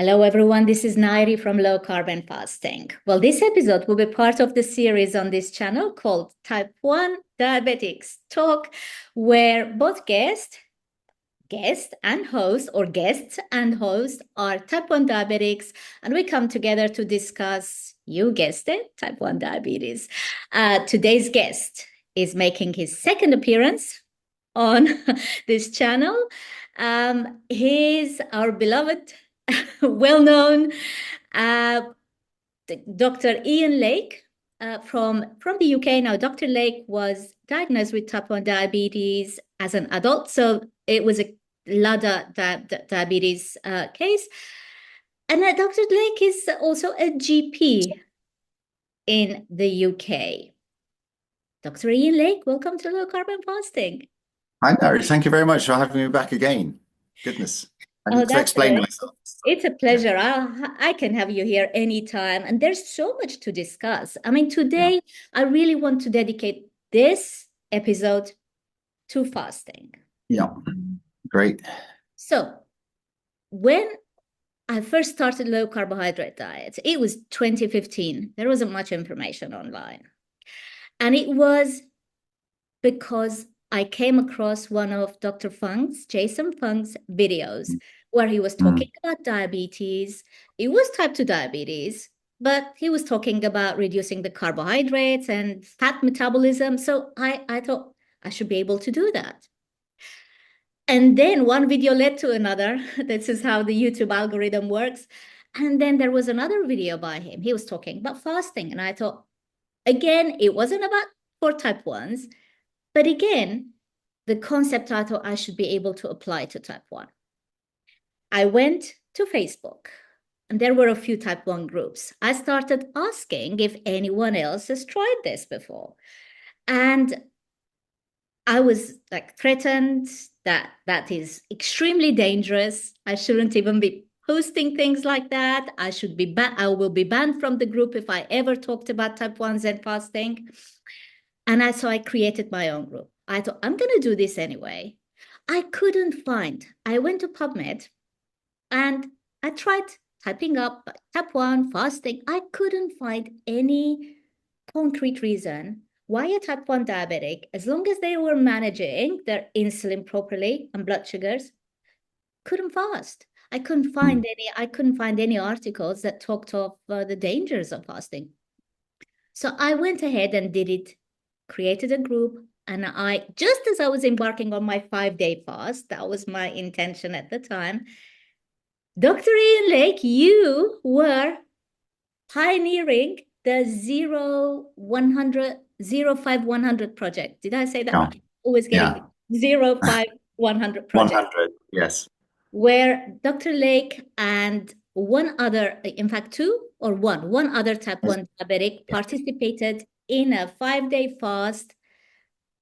Hello, everyone. This is Nayiri from Low Carbon Fasting. Well, this episode will be part of the series on this channel called Type 1 Diabetics Talk, where both guests and host are type 1 diabetics, and we come together to discuss, you guessed it, type 1 diabetes. Today's guest is making his second appearance on this channel. He's our beloved, well-known Dr. Ian Lake from the UK. Now, Dr. Lake was diagnosed with type 1 diabetes as an adult, so it was a LADA diabetes case. And Dr. Lake is also a GP in the UK. Dr. Ian Lake, welcome to Low Carbon Fasting. Hi, Nayiri. Thank you very much for having me back again. Goodness. I need to explain myself. It's a pleasure. I can have you here anytime. And there's so much to discuss. I mean, today, I really want to dedicate this episode to fasting. Yeah, great. So when I first started low carbohydrate diets, it was 2015. There wasn't much information online. And it was because I came across one of Dr. Jason Fung's videos where he was talking about diabetes. It was type 2 diabetes, but he was talking about reducing the carbohydrates and fat metabolism. So I thought I should be able to do that. And then one video led to another. This is how the YouTube algorithm works. And then there was another video by him. He was talking about fasting. And I thought, again, it wasn't about for type 1s. But again, the concept I thought I should be able to apply to type 1. I went to Facebook, and there were a few type 1 groups. I started asking if anyone else has tried this before. And I was like threatened that is extremely dangerous. I shouldn't even be posting things like that. I will be banned from the group if I ever talked about type 1s and fasting. And so I created my own group. I thought, I'm going to do this anyway. I went to PubMed and I tried typing up type 1 fasting. I couldn't find any concrete reason why a type 1 diabetic, as long as they were managing their insulin properly and blood sugars, couldn't fast. I couldn't find any articles that talked of the dangers of fasting. So I went ahead and did it. Created a group, and just as I was embarking on my 5-day fast, that was my intention at the time, Dr. Ian Lake, you were pioneering the 0-5-100 project. Did I say that right? Always getting 0-5-100 project. 100, yes. Where Dr. Lake and one other type 1 diabetic participated in a 5-day fast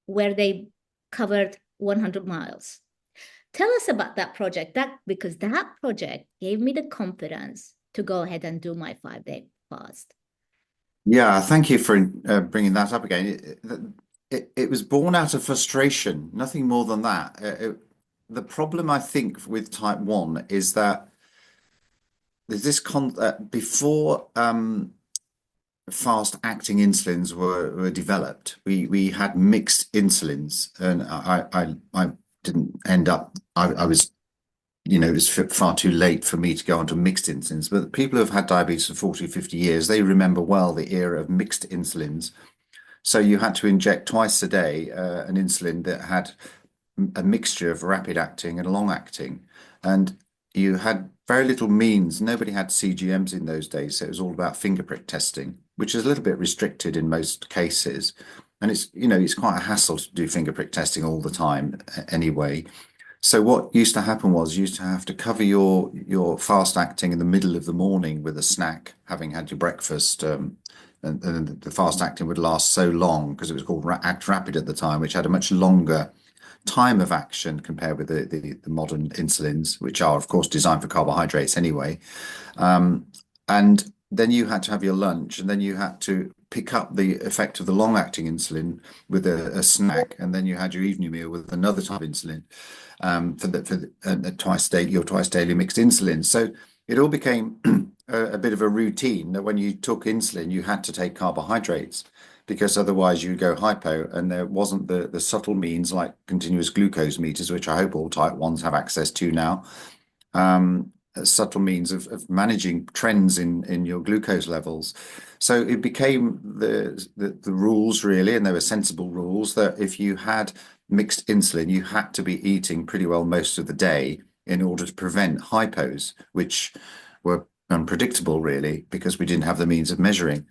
where they covered 100 miles. Tell us about that project, because that project gave me the confidence to go ahead and do my 5-day fast. Yeah, thank you for bringing that up again. It was born out of frustration, nothing more than that. The problem, I think, with type 1 is that there's this before fast-acting insulins were developed. We had mixed insulins, and I didn't end up. I was, it was far too late for me to go onto mixed insulins. But people who have had diabetes for 40, 50 years, they remember well the era of mixed insulins. So you had to inject twice a day an insulin that had a mixture of rapid-acting and long-acting, and you had very little means. Nobody had CGMs in those days, so it was all about finger prick testing, which is a little bit restricted in most cases. And it's quite a hassle to do finger prick testing all the time anyway. So what used to happen was you used to have to cover your fast acting in the middle of the morning with a snack, having had your breakfast. And the fast acting would last so long because it was called Act Rapid at the time, which had a much longer time of action compared with the modern insulins, which are, of course, designed for carbohydrates anyway. And then you had to have your lunch, and then you had to pick up the effect of the long-acting insulin with a snack, and then you had your evening meal with another type of insulin for your twice daily mixed insulin. So it all became a bit of a routine that when you took insulin, you had to take carbohydrates because otherwise you'd go hypo, and there wasn't the subtle means like continuous glucose meters, which I hope all type 1s have access to now. A subtle means of managing trends in your glucose levels. So it became the rules really, and they were sensible rules that if you had mixed insulin, you had to be eating pretty well most of the day in order to prevent hypos, which were unpredictable really because we didn't have the means of measuring.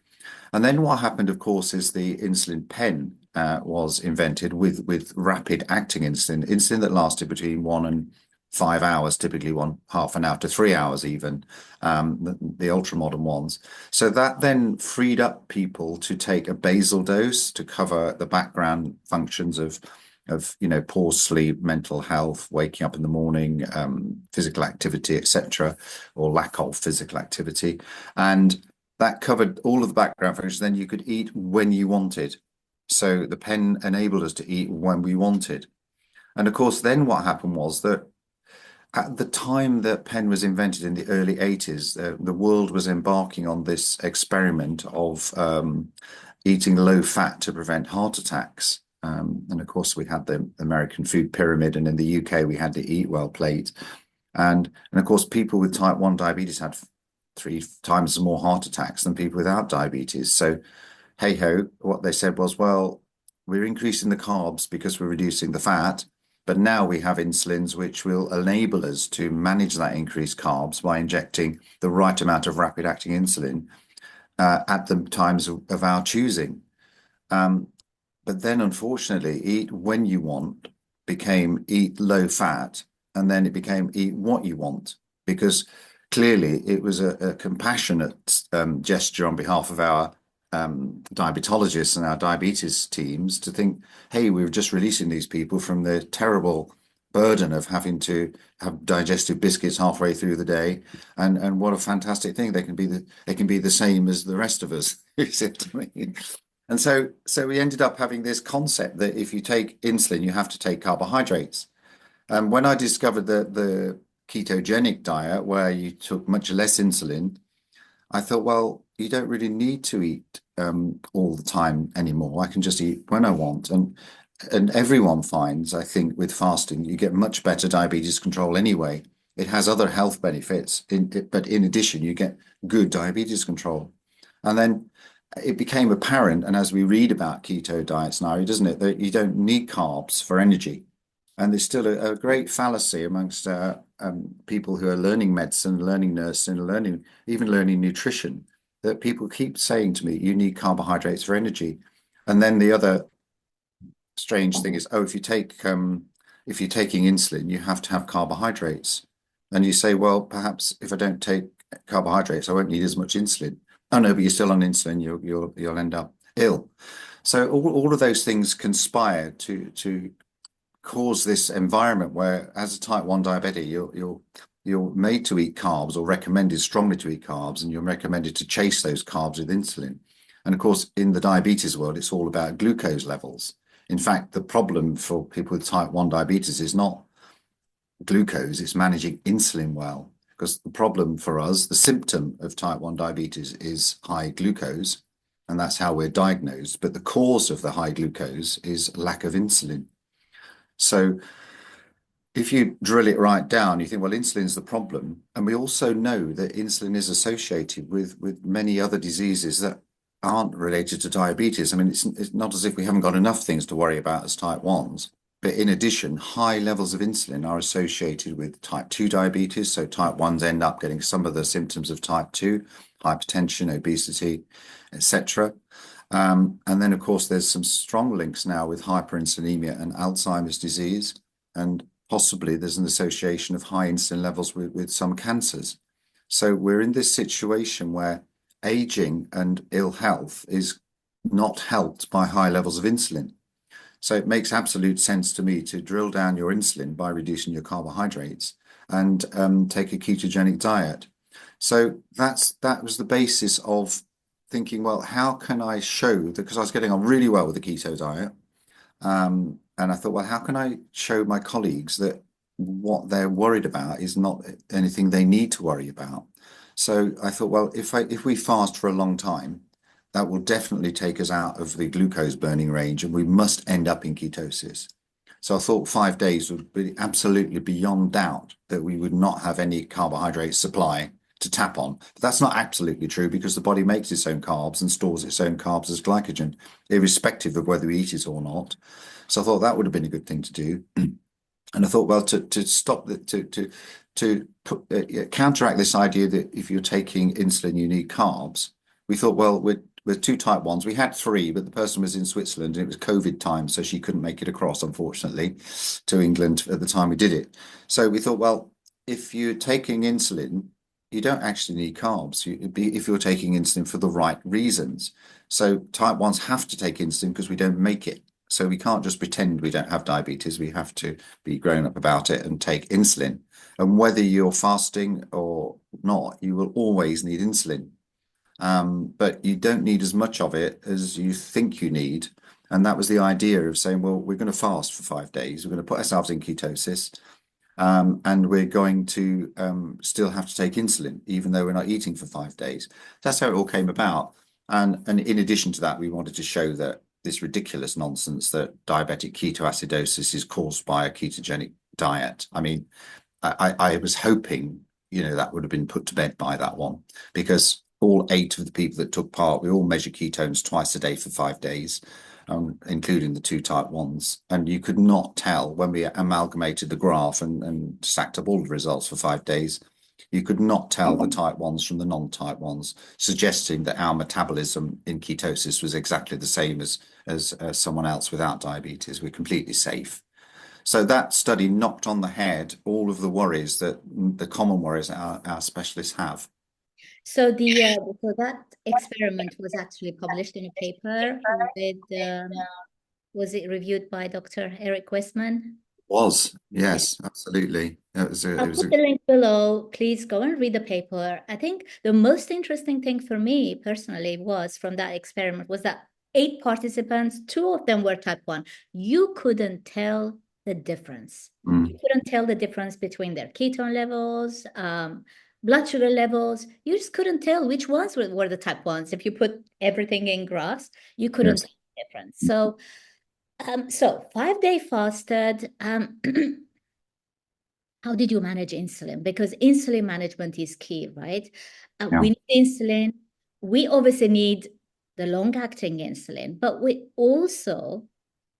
And then what happened, of course, is the insulin pen was invented with rapid acting insulin that lasted between 1 and 5 hours, typically 1/2 an hour to 3 hours even, the ultra modern ones. So that then freed up people to take a basal dose to cover the background functions of poor sleep, mental health, waking up in the morning, physical activity, etc., or lack of physical activity. And that covered all of the background functions. Then you could eat when you wanted. So the pen enabled us to eat when we wanted. And of course, then what happened was that at the time that pen was invented in the early 80s, the world was embarking on this experiment of eating low fat to prevent heart attacks. And of course, we had the American food pyramid, and in the UK, we had the Eat Well plate. And of course, people with type 1 diabetes had 3 times more heart attacks than people without diabetes. So, hey ho, what they said was, well, we're increasing the carbs because we're reducing the fat. But now we have insulins which will enable us to manage that increased carbs by injecting the right amount of rapid acting insulin at the times of our choosing. But then, unfortunately, eat when you want became eat low fat, and then it became eat what you want, because clearly it was a compassionate gesture on behalf of our diabetologists and our diabetes teams to think, hey, we're just releasing these people from the terrible burden of having to have digestive biscuits halfway through the day, and what a fantastic thing they can be the same as the rest of us. You see what I mean? And so we ended up having this concept that if you take insulin, you have to take carbohydrates. And when I discovered the ketogenic diet, where you took much less insulin, I thought, well, you don't really need to eat all the time anymore. I can just eat when I want. And everyone finds, I think, with fasting, you get much better diabetes control anyway. It has other health benefits, but in addition, you get good diabetes control. And then it became apparent, and as we read about keto diets now, doesn't it, that you don't need carbs for energy. And there's still a great fallacy amongst people who are learning medicine, learning nursing, even learning nutrition, that people keep saying to me, you need carbohydrates for energy. And then the other strange thing is, oh, if you're taking insulin, you have to have carbohydrates. And you say, well, perhaps if I don't take carbohydrates, I won't need as much insulin. Oh no, but you're still on insulin, you'll end up ill. So all of those things conspire to cause this environment where, as a type 1 diabetic, you're made to eat carbs, or recommended strongly to eat carbs, and you're recommended to chase those carbs with insulin. And of course, in the diabetes world, it's all about glucose levels. In fact, the problem for people with type 1 diabetes is not glucose, it's managing insulin well. Because the problem for us, the symptom of type 1 diabetes is high glucose, and that's how we're diagnosed. But the cause of the high glucose is lack of insulin. So if you drill it right down, you think, well, insulin's the problem. And we also know that insulin is associated with many other diseases that aren't related to diabetes. I mean, it's not as if we haven't got enough things to worry about as type 1s. But in addition, high levels of insulin are associated with type 2 diabetes. So type 1s end up getting some of the symptoms of type 2, hypertension, obesity, etc. And then, of course, there's some strong links now with hyperinsulinemia and Alzheimer's disease. And possibly there's an association of high insulin levels with some cancers. So we're in this situation where aging and ill health is not helped by high levels of insulin. So it makes absolute sense to me to drill down your insulin by reducing your carbohydrates and take a ketogenic diet. So that was the basis of thinking, well, how can I show that? Because I was getting on really well with the keto diet. And I thought, well, how can I show my colleagues that what they're worried about is not anything they need to worry about? So I thought, well, if we fast for a long time, that will definitely take us out of the glucose burning range, and we must end up in ketosis. So I thought 5 days would be absolutely beyond doubt that we would not have any carbohydrate supply to tap on. But that's not absolutely true because the body makes its own carbs and stores its own carbs as glycogen, irrespective of whether we eat it or not. So I thought that would have been a good thing to do. And I thought, well, to stop the counteract this idea that if you're taking insulin, you need carbs. We thought, well, with two type ones, we had three, but the person was in Switzerland and it was COVID time, so she couldn't make it across, unfortunately, to England at the time we did it. So we thought, well, if you're taking insulin, you don't actually need carbs. If you're taking insulin for the right reasons. So type ones have to take insulin because we don't make it. So we can't just pretend we don't have diabetes. We have to be grown up about it and take insulin. And whether you're fasting or not, you will always need insulin. But you don't need as much of it as you think you need. And that was the idea of saying, well, we're going to fast for 5 days. We're going to put ourselves in ketosis. And we're going to still have to take insulin, even though we're not eating for 5 days. That's how it all came about. And in addition to that, we wanted to show that this ridiculous nonsense that diabetic ketoacidosis is caused by a ketogenic diet. I mean, I was hoping, that would have been put to bed by that one, because all 8 of the people that took part, we all measured ketones twice a day for 5 days, including the two type ones. And you could not tell when we amalgamated the graph and stacked up all the results for 5 days. You could not tell the type ones from the non-type ones, suggesting that our metabolism in ketosis was exactly the same as someone else without diabetes. We're completely safe. So that study knocked on the head all of the worries the common worries our specialists have. So that experiment was actually published in a paper with was it reviewed by Dr. Eric Westman? Was, Yeah. yes, absolutely. It I'll was put a the link below. Please go and read the paper. I think the most interesting thing for me personally was from that experiment was that 8 participants, 2 of them were type 1. You couldn't tell the difference. You couldn't tell the difference between their ketone levels, blood sugar levels. You just couldn't tell which ones were the type 1s. If you put everything in graphs, you couldn't yes. tell the difference. So 5 day fasted. How did you manage insulin? Because insulin management is key, right? Yeah. We need insulin. We obviously need the long-acting insulin, but we also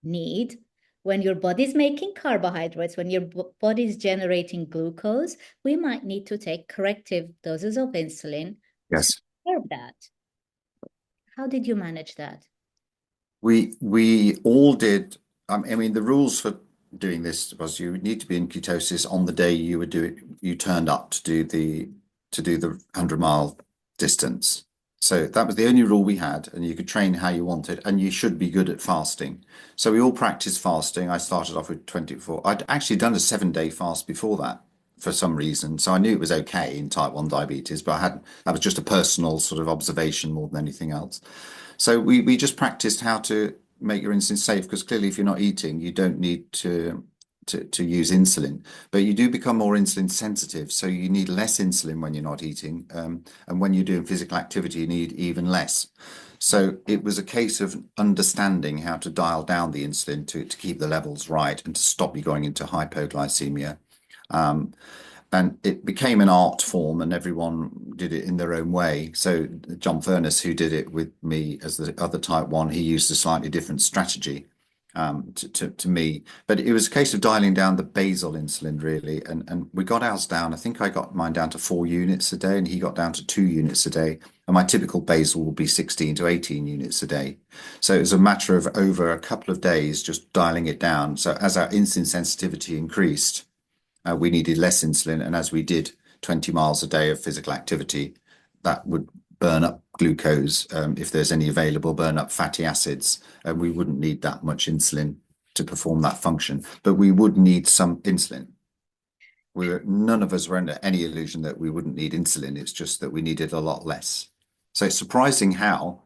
need, when your body's making carbohydrates, when your body is generating glucose, we might need to take corrective doses of insulin to Yes. curb that. How did you manage that? We all did. I mean, the rules for doing this was you need to be in ketosis on the day you would do it. You turned up to do the 100-mile distance. So that was the only rule we had, and you could train how you wanted, and you should be good at fasting. So we all practiced fasting. I started off with 24. I'd actually done a 7-day fast before that for some reason, so I knew it was okay in type 1 diabetes, but that was just a personal sort of observation more than anything else. So we just practiced how to make your insulin safe, because clearly if you're not eating, you don't need to use insulin, but you do become more insulin sensitive. So you need less insulin when you're not eating. And when you're doing physical activity, you need even less. So it was a case of understanding how to dial down the insulin to keep the levels right and to stop you going into hypoglycemia. Um, and it became an art form, and everyone did it in their own way. So John Furness, who did it with me as the other type 1, he used a slightly different strategy to me, but it was a case of dialing down the basal insulin really, and we got ours down. I think I got mine down to 4 units a day, and he got down to 2 units a day, and my typical basal will be 16 to 18 units a day. So it was a matter of over a couple of days just dialing it down. So as our insulin sensitivity increased, we needed less insulin, and as we did 20 miles a day of physical activity, that would burn up glucose, if there's any available, burn up fatty acids, and we wouldn't need that much insulin to perform that function, but we would need some insulin. None of us were under any illusion that we wouldn't need insulin. It's just that we needed a lot less. So it's surprising how,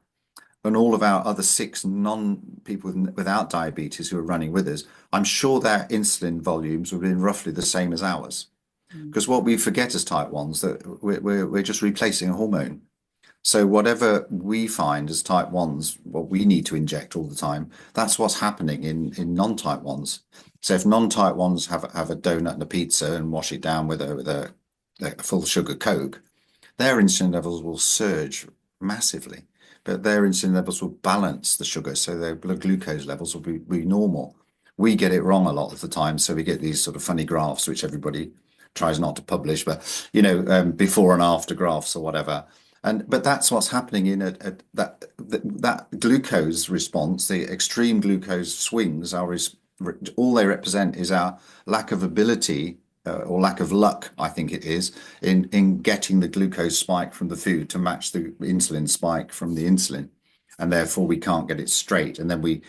and all of our other 6 non-people without diabetes who are running with us, I'm sure their insulin volumes would have been roughly the same as ours. Because what we forget as type 1s that we're just replacing a hormone. So whatever we find as type 1s, what we need to inject all the time, that's what's happening in non-type 1s. So if non-type 1s have a donut and a pizza and wash it down with a full sugar Coke, their insulin levels will surge massively, but their insulin levels will balance the sugar, so their blood glucose levels will be normal. We get it wrong a lot of the time, so we get these sort of funny graphs, which everybody tries not to publish, but before and after graphs or whatever. But that's what's happening in that glucose response. The extreme glucose swings are all they represent is our lack of ability or lack of luck, I think it is, in getting the glucose spike from the food to match the insulin spike from the insulin, and therefore we can't get it straight. And then we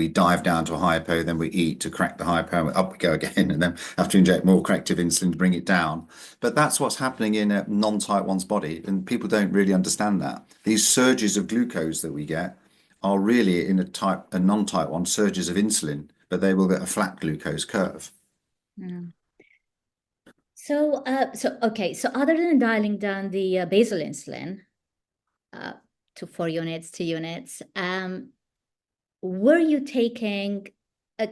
dive down to a hypo, then we eat to correct the hypo, and up we go again, and then have to inject more corrective insulin to bring it down. But that's what's happening in a non-type 1's body, and people don't really understand that. These surges of glucose that we get are really in a non-type 1 surges of insulin, but they will get a flat glucose curve. Mm. So, okay. So, other than dialing down the basal insulin to 4 units, 2 units, were you taking a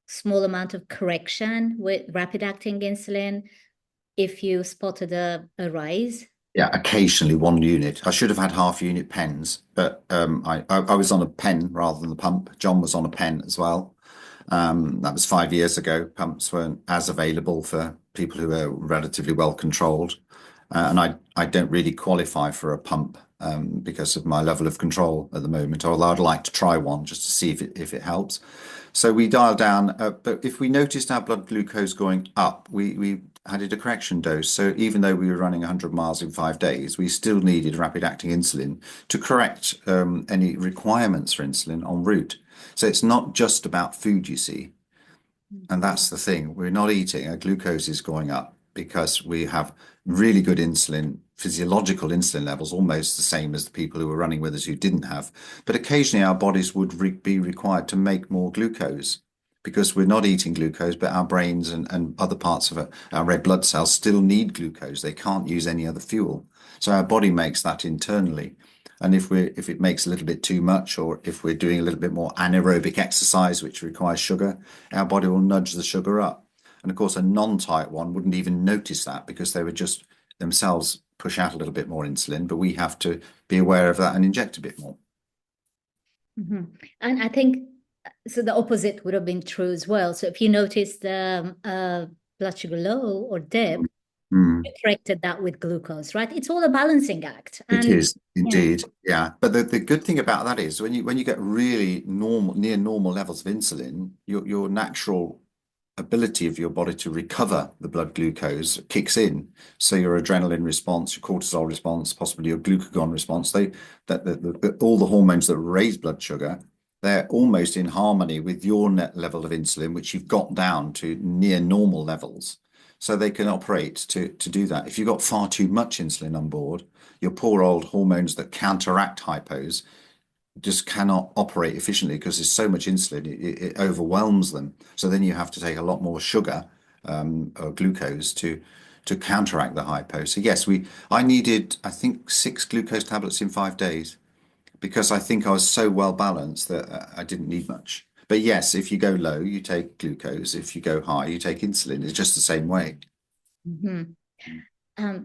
small amount of correction with rapid-acting insulin if you spotted a rise? Yeah, occasionally 1 unit. I should have had half unit pens, but I was on a pen rather than the pump. John was on a pen as well. That was 5 years ago. Pumps weren't as available for people who are relatively well controlled. And I don't really qualify for a pump because of my level of control at the moment, although I'd like to try one just to see if it helps. So we dialed down, but if we noticed our blood glucose going up, we added a correction dose. So even though we were running 100 miles in 5 days, we still needed rapid acting insulin to correct any requirements for insulin en route. So it's not just about food, you see. And that's the thing. We're not eating. Our glucose is going up because we have really good insulin, physiological insulin levels, almost the same as the people who were running with us who didn't have. But occasionally our bodies would be required to make more glucose because we're not eating glucose, but our brains and other parts of our red blood cells still need glucose. They can't use any other fuel. So our body makes that internally. And if it makes a little bit too much, or if we're doing a little bit more anaerobic exercise, which requires sugar, our body will nudge the sugar up. And of course, a non-type 1 wouldn't even notice that because they would just themselves push out a little bit more insulin, but we have to be aware of that and inject a bit more. Mm-hmm. And I think so the opposite would have been true as well. So if you noticed blood sugar low or dip, you corrected that with glucose, right? It's all a balancing act. It is indeed, yeah. But the good thing about that is when you get really near normal levels of insulin, your natural ability of your body to recover the blood glucose kicks in. So your adrenaline response, your cortisol response, possibly your glucagon response, all the hormones that raise blood sugar, they're almost in harmony with your net level of insulin, which you've got down to near normal levels. So they can operate to do that. If you've got far too much insulin on board, your poor old hormones that counteract hypos just cannot operate efficiently because there's so much insulin, it overwhelms them. So then you have to take a lot more sugar or glucose to counteract the hypo. So yes, I needed, I think, 6 glucose tablets in 5 days because I think I was so well balanced that I didn't need much. But yes, if you go low, you take glucose. If you go high, you take insulin. It's just the same way. Mm-hmm.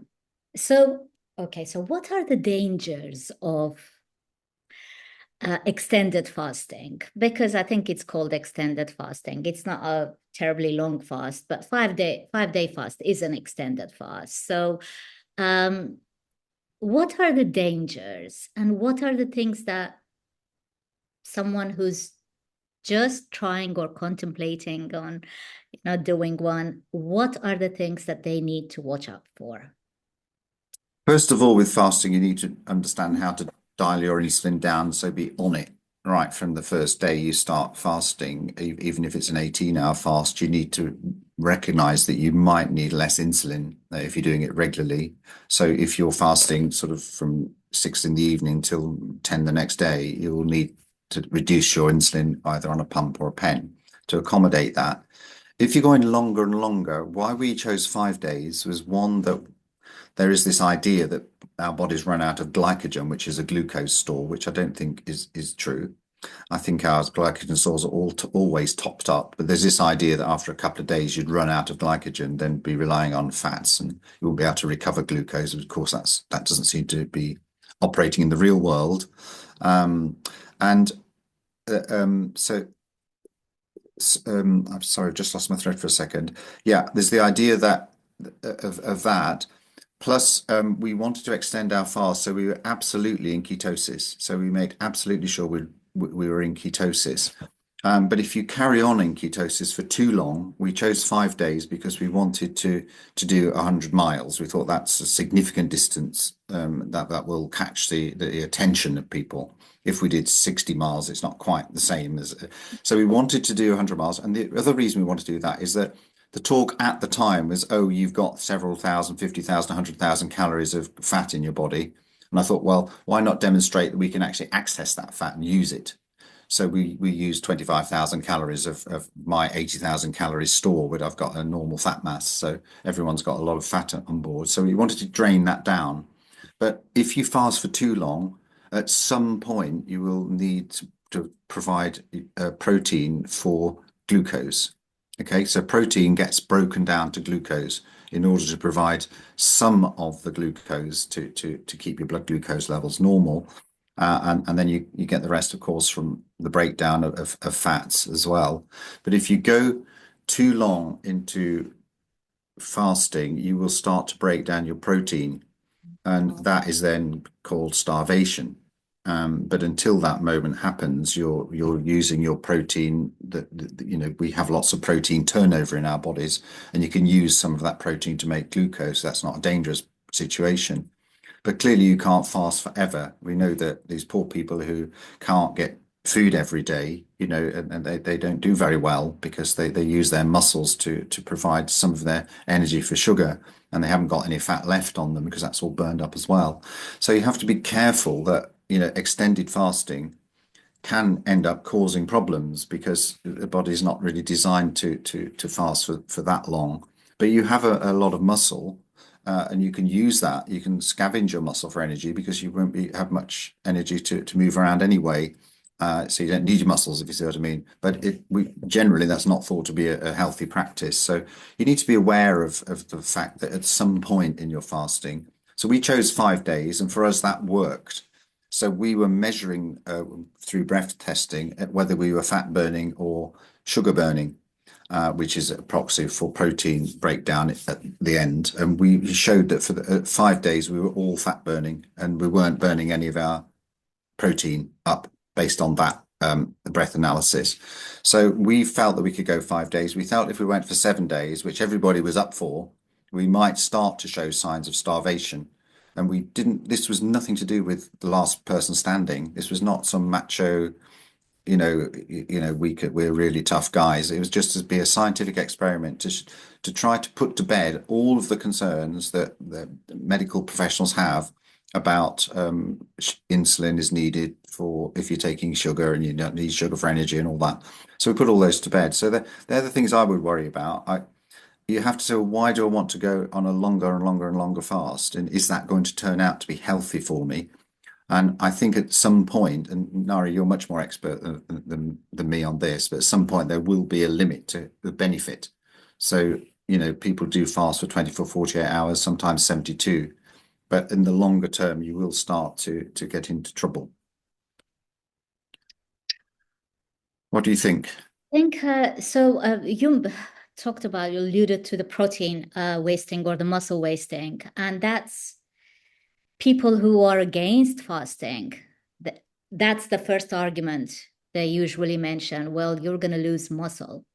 So what are the dangers of extended fasting? Because I think it's called extended fasting. It's not a terribly long fast, but 5-day fast is an extended fast. So what are the dangers and what are the things that someone who's just trying or contemplating on doing one, what are the things that they need to watch out for? First of all, with fasting, you need to understand how to dial your insulin down. So be on it right from the first day you start fasting. Even if it's an 18-hour fast, you need to recognize that you might need less insulin if you're doing it regularly. So if you're fasting sort of from 6 in the evening till 10 the next day, you'll need to reduce your insulin either on a pump or a pen to accommodate that. if you're going longer and longer, why we chose 5 days was one, that there is this idea that our bodies run out of glycogen, which is a glucose store, which I don't think is true. I think our glycogen stores are always topped up, but there's this idea that after a couple of days you'd run out of glycogen, then be relying on fats, and you won't be able to recover glucose. Of course, that doesn't seem to be operating in the real world. And so I'm sorry, I've just lost my thread for a second. Yeah, there's the idea that of that. Plus, we wanted to extend our fast, so we were absolutely in ketosis. So we made absolutely sure we were in ketosis. But if you carry on in ketosis for too long, we chose 5 days because we wanted to do 100 miles. We thought that's a significant distance, that will catch the attention of people. If we did 60 miles, it's not quite the same as. So we wanted to do 100 miles. And the other reason we wanted to do that is that the talk at the time was, oh, you've got several thousand, 50,000, 100,000 calories of fat in your body. And I thought, well, why not demonstrate that we can actually access that fat and use it? So we use 25,000 calories of my 80,000 calories store, but I've got a normal fat mass. So everyone's got a lot of fat on board. So we wanted to drain that down. But if you fast for too long, at some point you will need to provide protein for glucose. Okay, so protein gets broken down to glucose in order to provide some of the glucose to keep your blood glucose levels normal. And then you get the rest, of course, from the breakdown of fats as well. But if you go too long into fasting, you will start to break down your protein, and that is then called starvation. But until that moment happens, you're using your protein. We have lots of protein turnover in our bodies, and you can use some of that protein to make glucose. That's not a dangerous situation. But clearly, you can't fast forever. We know that these poor people who can't get food every day, and they don't do very well because they use their muscles to provide some of their energy for sugar, and they haven't got any fat left on them because that's all burned up as well. So you have to be careful that, extended fasting can end up causing problems because the body is not really designed to fast for that long. But you have a lot of muscle, and you can use that. You can scavenge your muscle for energy because you won't have much energy to move around anyway. So you don't need your muscles, if you see what I mean. But generally that's not thought to be a healthy practice. So you need to be aware of the fact that at some point in your fasting. So we chose 5 days, and for us that worked. So we were measuring through breath testing whether we were fat burning or sugar burning, which is a proxy for protein breakdown at the end. And we showed that for 5 days we were all fat burning, and we weren't burning any of our protein up based on that breath analysis. So we felt that we could go 5 days. We felt if we went for 7 days, which everybody was up for, we might start to show signs of starvation. And we didn't. This was nothing to do with the last person standing. This was not some macho, we're really tough guys. It was just to be a scientific experiment to try to put to bed all of the concerns that the medical professionals have about insulin is needed for if you're taking sugar and you don't need sugar for energy and all that. So we put all those to bed. So they're the things I would worry about. You have to say, well, why do I want to go on a longer and longer and longer fast? And is that going to turn out to be healthy for me? And I think at some point, and Nari, you're much more expert than me on this, but at some point there will be a limit to the benefit. So, people do fast for 24, 48 hours, sometimes 72. But in the longer term, you will start to get into trouble. What do you think? I think so. You alluded to the protein wasting or the muscle wasting, and that's people who are against fasting. That's the first argument they usually mention. Well, you're going to lose muscle.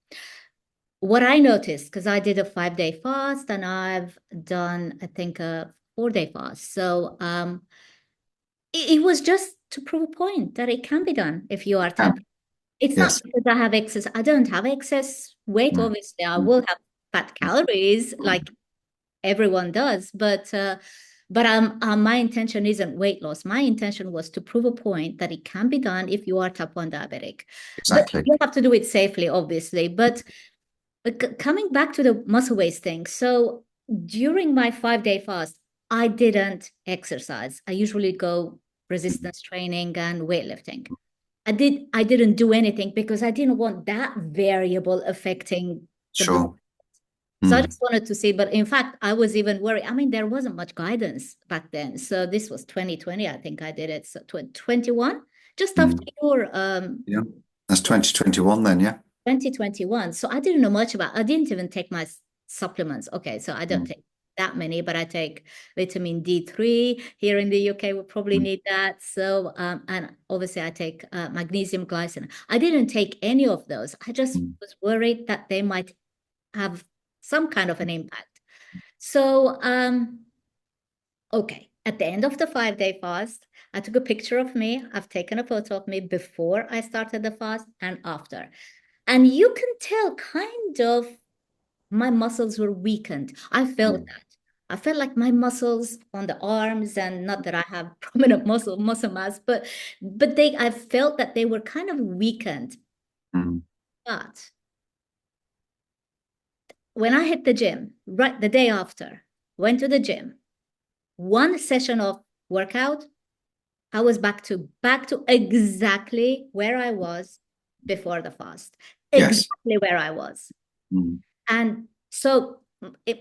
What I noticed, because I did a 5-day fast and I've done, I think, a 4-day fast. So it was just to prove a point that it can be done if you are type. It's not Yes. because I have excess. I don't have excess weight. Mm. Obviously, I will have fat calories like everyone does, but my intention isn't weight loss. My intention was to prove a point that it can be done if you are type 1 diabetic. But Exactly. you have to do it safely, obviously. But But coming back to the muscle waste thing. So during my 5-day fast, I didn't exercise. I usually go resistance training and weightlifting. I didn't do anything because I didn't want that variable affecting the blood. Sure. So I Mm. just wanted to see, but in fact, I was even worried. I mean, there wasn't much guidance back then. So this was 2020, I think I did it. So 21, just after Mm. your Yeah. That's 2021 then, yeah. 2021. So I didn't know much about, I didn't even take my supplements. Okay, so I don't Mm. take that many, but I take vitamin D3. Here in the UK, we probably Mm. need that. So, and obviously I take magnesium glycine. I didn't take any of those. I just Mm. was worried that they might have some kind of an impact. So, okay, at the end of the 5-day fast, I took a picture of me. I've taken a photo of me before I started the fast and after. And you can tell kind of my muscles were weakened. I felt Mm. that. I felt like my muscles on the arms, and not that I have prominent muscle mass, but I felt that they were kind of weakened. Mm. But when I hit the gym, right the day after, went to the gym, one session of workout, I was back to exactly where I was before the fast, Yes. exactly where I was. Mm. And so if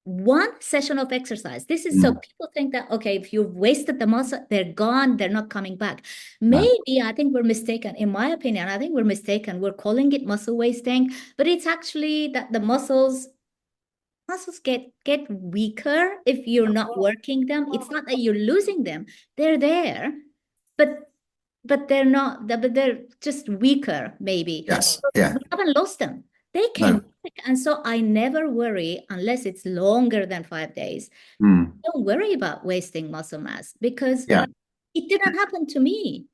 one session of exercise, this is so Mm. people think that, okay, if you've wasted the muscle, they're gone, they're not coming back. No. Maybe I think we're mistaken. In my opinion, I think we're mistaken. We're calling it muscle wasting, but it's actually that the muscles get weaker if you're not working them. It's not that you're losing them. They're there, but they're not, but they're just weaker, maybe. Yes. We Yeah. haven't lost them. They came No. back. And so I never worry unless it's longer than 5 days. Mm. Don't worry about wasting muscle mass because Yeah. it didn't happen to me.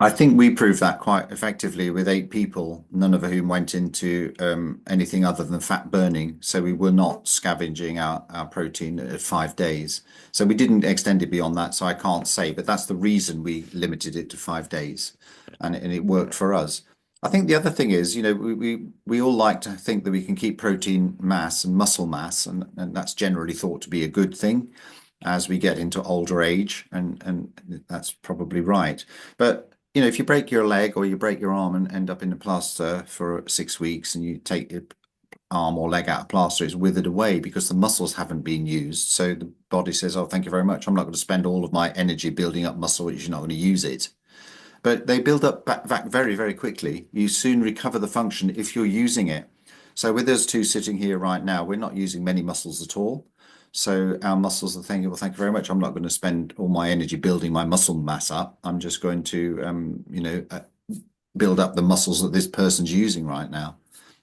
I think we proved that quite effectively with 8 people, none of whom went into anything other than fat burning. So we were not scavenging our protein at 5 days. So we didn't extend it beyond that. So I can't say, but that's the reason we limited it to 5 days, and it worked for us. I think the other thing is, we all like to think that we can keep protein mass and muscle mass, and that's generally thought to be a good thing as we get into older age, and that's probably right. But if you break your leg or you break your arm and end up in a plaster for 6 weeks, and you take your arm or leg out of plaster, it's withered away because the muscles haven't been used. So the body says, "Oh, thank you very much. I'm not going to spend all of my energy building up muscle, which you're not going to use it." But they build up back very, very quickly. You soon recover the function if you're using it. So with us two sitting here right now, we're not using many muscles at all. So our muscles are thinking, well, thank you very much. I'm not going to spend all my energy building my muscle mass up. I'm just going to, build up the muscles that this person's using right now.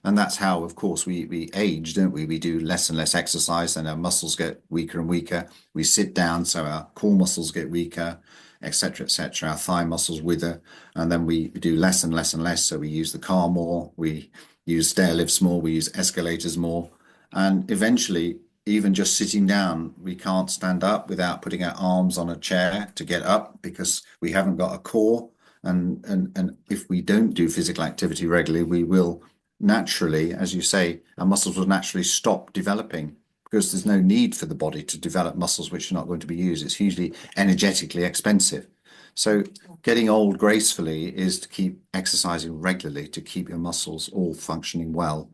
And that's how, of course, we age, don't we? We do less and less exercise, and our muscles get weaker and weaker. We sit down, so our core muscles get weaker, etc., etc. Our thigh muscles wither, and then we do less and less and less. So we use the car more, we use stair lifts more, we use escalators more, and eventually, even just sitting down, we can't stand up without putting our arms on a chair to get up because we haven't got a core. And if we don't do physical activity regularly, we will naturally, as you say, our muscles will naturally stop developing because there's no need for the body to develop muscles which are not going to be used. It's hugely energetically expensive. So getting old gracefully is to keep exercising regularly to keep your muscles all functioning well.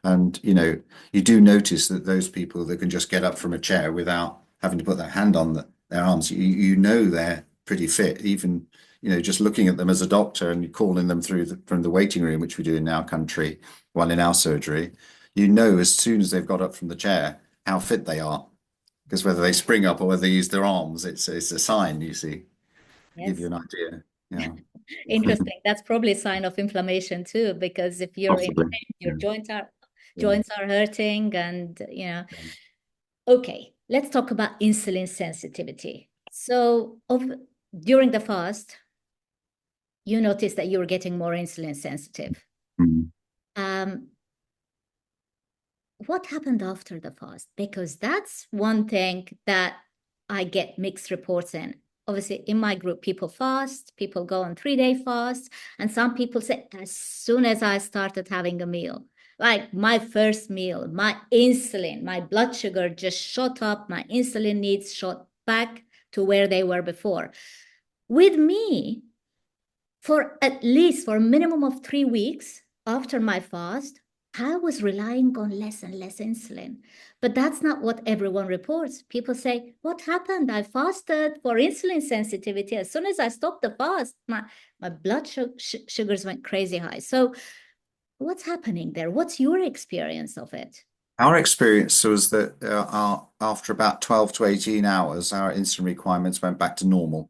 And you do notice that those people that can just get up from a chair without having to put their hand on their arms, they're pretty fit, even just looking at them as a doctor and calling them from the waiting room, which we do in our country, while in our surgery, as soon as they've got up from the chair, how fit they are. Because whether they spring up or whether they use their arms, it's a sign, you see, to give you Yes. an idea. Yeah. Interesting. That's probably a sign of inflammation too, because if you're in Possibly. pain, your Yeah. Yeah. joints are hurting, and Okay, let's talk about insulin sensitivity. So, during the fast, you noticed that you were getting more insulin sensitive. Mm. Um, what happened after the fast? Because that's one thing that I get mixed reports in. Obviously, in my group, people fast, people go on 3-day fast, and some people say, as soon as I started having a meal. Like my first meal, my insulin, my blood sugar just shot up. My insulin needs shot back to where they were before. With me, for at least for a minimum of 3 weeks after my fast, I was relying on less and less insulin. But that's not what everyone reports. People say, what happened? I fasted for insulin sensitivity. As soon as I stopped the fast, my blood sugars went crazy high. So what's happening there? What's your experience of it? Our experience was that after about 12 to 18 hours, our insulin requirements went back to normal.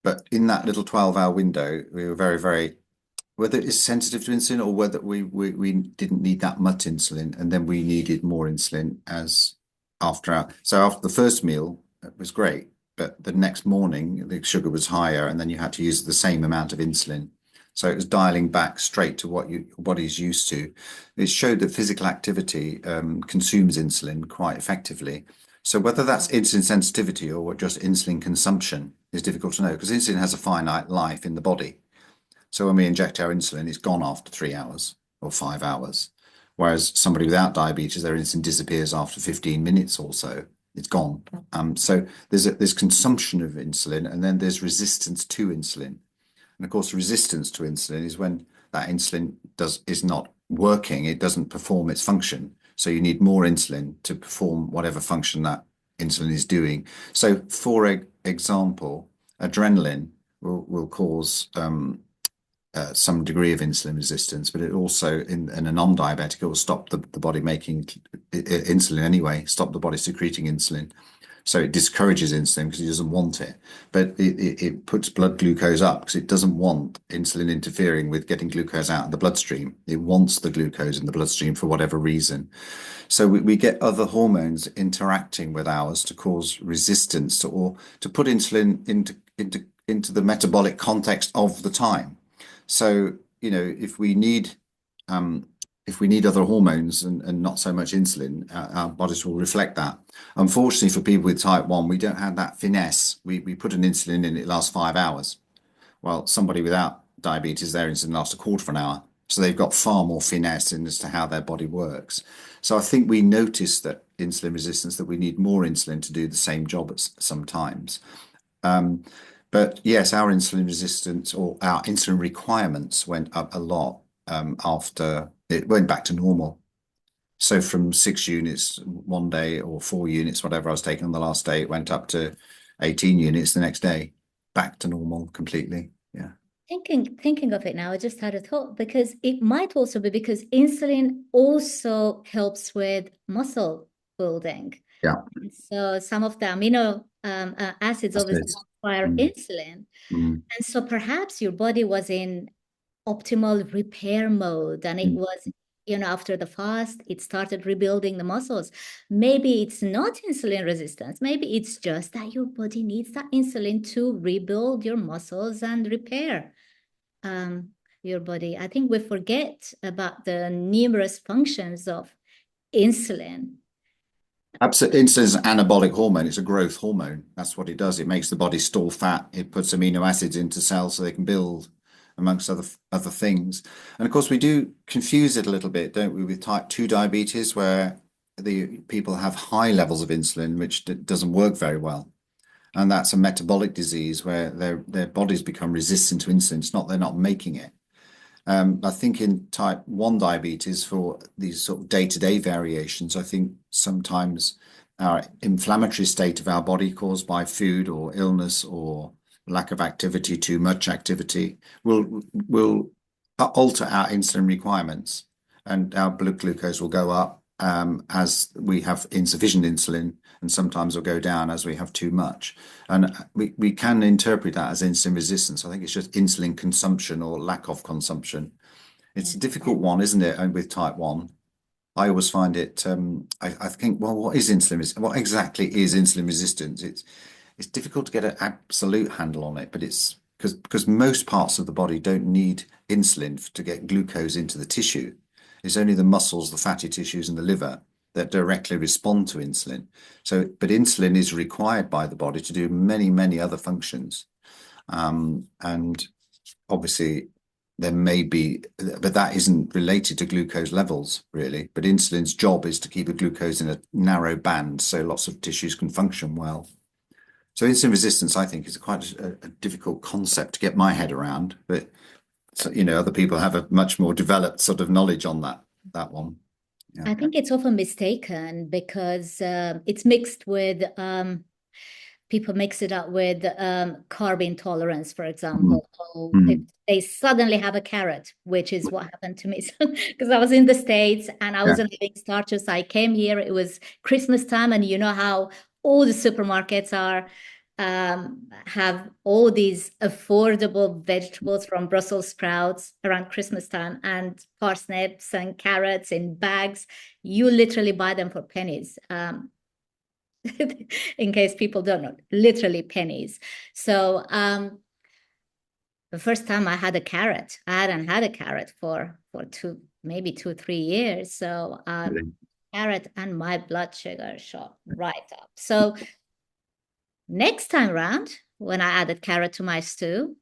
But in that little 12-hour window, we were very, very, whether it's sensitive to insulin or whether we didn't need that much insulin, and then we needed more insulin as after the first meal, it was great, but the next morning the sugar was higher, and then you had to use the same amount of insulin. So it was dialing back straight to what your body's used to. It showed that physical activity consumes insulin quite effectively. So whether that's insulin sensitivity or just insulin consumption is difficult to know, because insulin has a finite life in the body. So when we inject our insulin, it's gone after 3 hours or 5 hours. Whereas somebody without diabetes, their insulin disappears after 15 minutes or so. It's gone. So there's consumption of insulin, and then there's resistance to insulin. And of course, resistance to insulin is when that insulin is not working, it doesn't perform its function. So you need more insulin to perform whatever function that insulin is doing. So for example, adrenaline will cause some degree of insulin resistance, but it also, in a non-diabetic, it will stop the body making insulin anyway, stop the body secreting insulin. So it discourages insulin because it doesn't want it, but it puts blood glucose up because it doesn't want insulin interfering with getting glucose out of the bloodstream. It wants the glucose in the bloodstream for whatever reason. So we get other hormones interacting with ours to cause resistance to, or to put insulin into the metabolic context of the time. So, if we need other hormones and not so much insulin, our bodies will reflect that. Unfortunately, for people with type 1, we don't have that finesse. We put an insulin in, it lasts 5 hours. Well, somebody without diabetes, their insulin lasts a quarter of an hour. So they've got far more finesse in as to how their body works. So I think we notice that insulin resistance, that we need more insulin to do the same job sometimes. But yes, our insulin resistance or our insulin requirements went up a lot after it went back to normal. So from 6 units one day or 4 units, whatever I was taking on the last day, it went up to 18 units the next day, back to normal completely. Yeah. Thinking of it now, I just had a thought, because it might also be because insulin also helps with muscle building. Yeah. So some of the amino acids That's obviously it. require Mm, insulin. mm, And so perhaps your body was in optimal repair mode, and it mm. was, after the fast, it started rebuilding the muscles. Maybe it's not insulin resistance. Maybe it's just that your body needs that insulin to rebuild your muscles and repair your body. I think we forget about the numerous functions of insulin. Absolutely. Insulin is an anabolic hormone. It's a growth hormone. That's what it does. It makes the body store fat. It puts amino acids into cells so they can build, amongst other things. And of course, we do confuse it a little bit, don't we, with type 2 diabetes, where the people have high levels of insulin, which doesn't work very well. And that's a metabolic disease where their bodies become resistant to insulin. It's not they're not making it. I think in type 1 diabetes, for these sort of day-to-day variations, I think sometimes our inflammatory state of our body caused by food or illness or lack of activity, too much activity, will alter our insulin requirements, and our blood glucose will go up as we have insufficient insulin, and sometimes will go down as we have too much. And we can interpret that as insulin resistance. I think it's just insulin consumption or lack of consumption. It's a difficult one, isn't it? And with type 1, I always find it, I think, well, what is insulin? What exactly is insulin resistance? It's difficult to get an absolute handle on it, but it's because most parts of the body don't need insulin to get glucose into the tissue. It's only the muscles, the fatty tissues, and the liver that directly respond to insulin. So, but insulin is required by the body to do many, many other functions. And obviously, there may be, but that isn't related to glucose levels really. But insulin's job is to keep a glucose in a narrow band so lots of tissues can function well. So insulin resistance, I think, is quite a difficult concept to get my head around. But so, other people have a much more developed sort of knowledge on that one. Yeah. I think it's often mistaken because it's mixed with people mix it up with carb intolerance, for Mm. example. So if Mm. they suddenly have a carrot, which is what happened to me, because I was in the States and I Yeah. wasn't having starches. I came here, it was Christmas time, and you know how all the supermarkets are have all these affordable vegetables from Brussels sprouts around Christmas time and parsnips and carrots in bags. You literally buy them for pennies. In case people don't know, literally pennies. So the first time I had a carrot, I hadn't had a carrot for maybe 2 3 years. So Really. carrot and my blood sugar shot right up. So next time around, when I added carrot to my stew,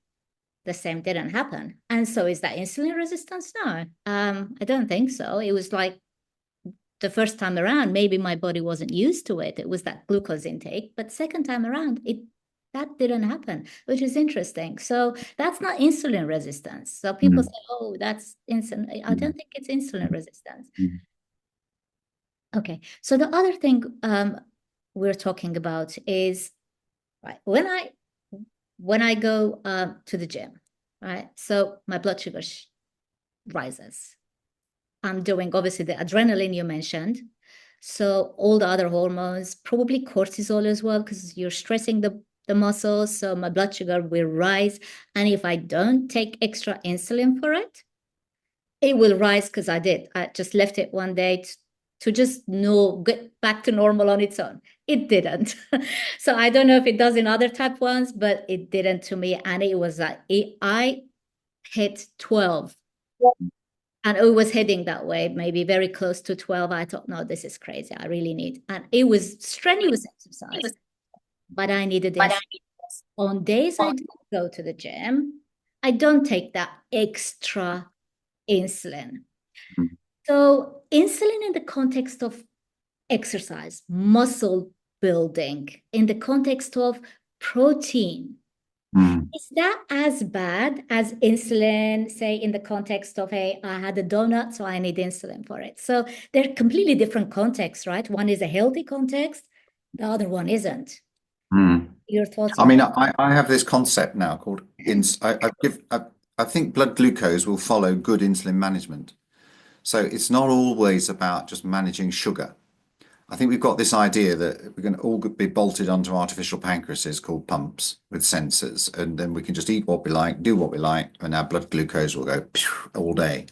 the same didn't happen. And so is that insulin resistance? No, I don't think so. It was like the first time around, maybe my body wasn't used to it. It was that glucose intake. But second time around, that didn't happen, which is interesting. So that's not insulin resistance. So people Mm. say, oh, that's insulin. I don't think it's insulin resistance. Mm. Okay. So the other thing we're talking about is right when I go to the gym, right? So my blood sugar rises. I'm doing obviously the adrenaline you mentioned. So all the other hormones, probably cortisol as well, because you're stressing the muscles. So my blood sugar will rise. And if I don't take extra insulin for it, it will rise because I just left it one day to just get back to normal on its own. It didn't. So I don't know if it does in other type ones, but it didn't to me. And it was like, I hit 12 and it was heading that way, maybe very close to 12. I thought, no, this is crazy. I really need. And it was strenuous exercise, but I needed this. On days I do go to the gym, I don't take that extra insulin. Mm. So, insulin in the context of exercise, muscle building, in the context of protein, Mm. is that as bad as insulin, say, in the context of, hey, I had a donut, so I need insulin for it? So they're completely different contexts, right? One is a healthy context, the other one isn't. Mm. Your thoughts I on mean, that? I have this concept now called I think blood glucose will follow good insulin management. So it's not always about just managing sugar. I think we've got this idea that we're going to all be bolted onto artificial pancreases called pumps with sensors, and then we can just eat what we like, do what we like, and our blood glucose will go all day.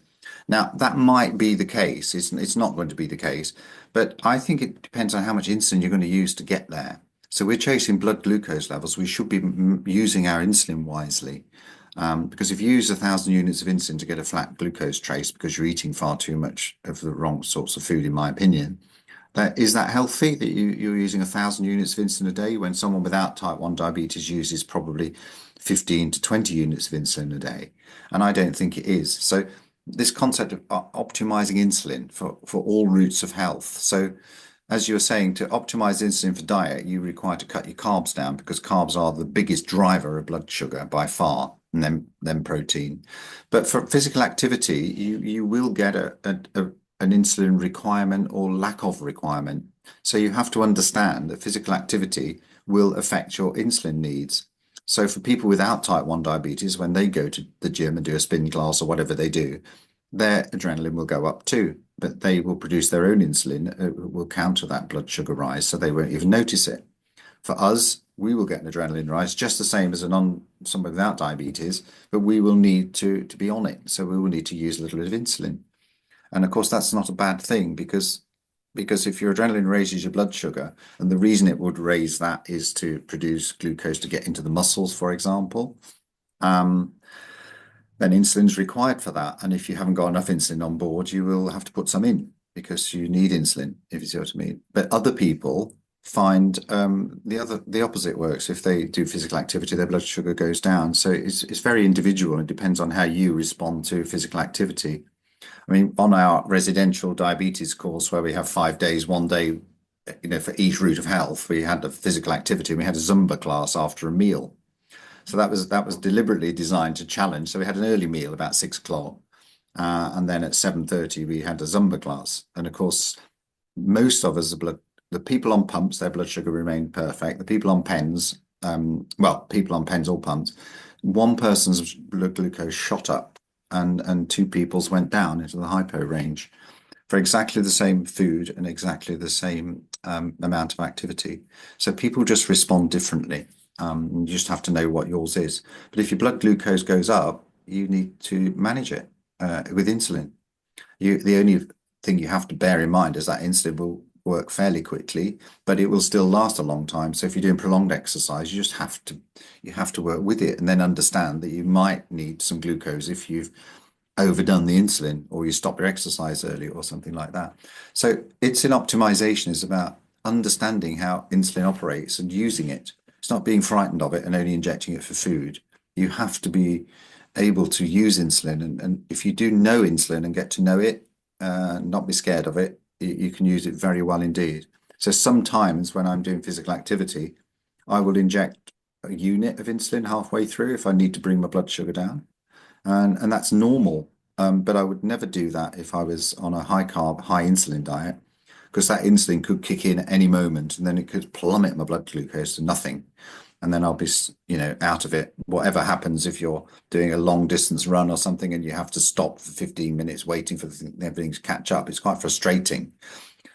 Now, that might be the case. It's not going to be the case, but I think it depends on how much insulin you're going to use to get there. So we're chasing blood glucose levels. We should be using our insulin wisely. Because if you use 1,000 units of insulin to get a flat glucose trace because you're eating far too much of the wrong sorts of food, in my opinion, is that healthy that you're using 1,000 units of insulin a day when someone without type 1 diabetes uses probably 15 to 20 units of insulin a day? And I don't think it is. So this concept of optimizing insulin for all routes of health. So as you were saying, to optimize insulin for diet, you require to cut your carbs down because carbs are the biggest driver of blood sugar by far, and then protein. But for physical activity, you will get an insulin requirement or lack of requirement. So you have to understand that physical activity will affect your insulin needs. So for people without type 1 diabetes, when they go to the gym and do a spin class or whatever they do, their adrenaline will go up too, but they will produce their own insulin, will counter that blood sugar rise, so they won't even notice it. For us, we will get an adrenaline rise just the same as someone without diabetes, but we will need to be on it. So we will need to use a little bit of insulin. And of course, that's not a bad thing because if your adrenaline raises your blood sugar, and the reason it would raise that is to produce glucose to get into the muscles, for example, um, then insulin is required for that. And if you haven't got enough insulin on board, you will have to put some in because you need insulin, if you see what I mean. But other people find the opposite works. If they do physical activity, their blood sugar goes down. So it's very individual. It depends on how you respond to physical activity. I mean, on our residential diabetes course, where we have 5 days, one day, for each route of health, we had a physical activity. We had a Zumba class after a meal. So that was deliberately designed to challenge. So we had an early meal about 6 o'clock, and then at 7:30 we had a Zumba class. And of course, most of us, the people on pumps, their blood sugar remained perfect. The people on pens, people on pens all pumped. One person's blood glucose shot up, and two people's went down into the hypo range for exactly the same food and exactly the same amount of activity. So people just respond differently. You just have to know what yours is. But if your blood glucose goes up, you need to manage it with insulin. The only thing you have to bear in mind is that insulin will work fairly quickly, but it will still last a long time. So if you're doing prolonged exercise, you have to work with it and then understand that you might need some glucose if you've overdone the insulin or you stop your exercise early or something like that. So insulin optimization is about understanding how insulin operates and using it. It's not being frightened of it and only injecting it for food. You have to be able to use insulin. And if you do know insulin and get to know it, not be scared of it, you can use it very well indeed. So sometimes when I'm doing physical activity, I will inject a unit of insulin halfway through if I need to bring my blood sugar down. And that's normal. But I would never do that if I was on a high carb, high insulin diet, because that insulin could kick in at any moment and then it could plummet my blood glucose to nothing. And then I'll be, out of it. Whatever happens if you're doing a long distance run or something and you have to stop for 15 minutes waiting for everything to catch up, it's quite frustrating.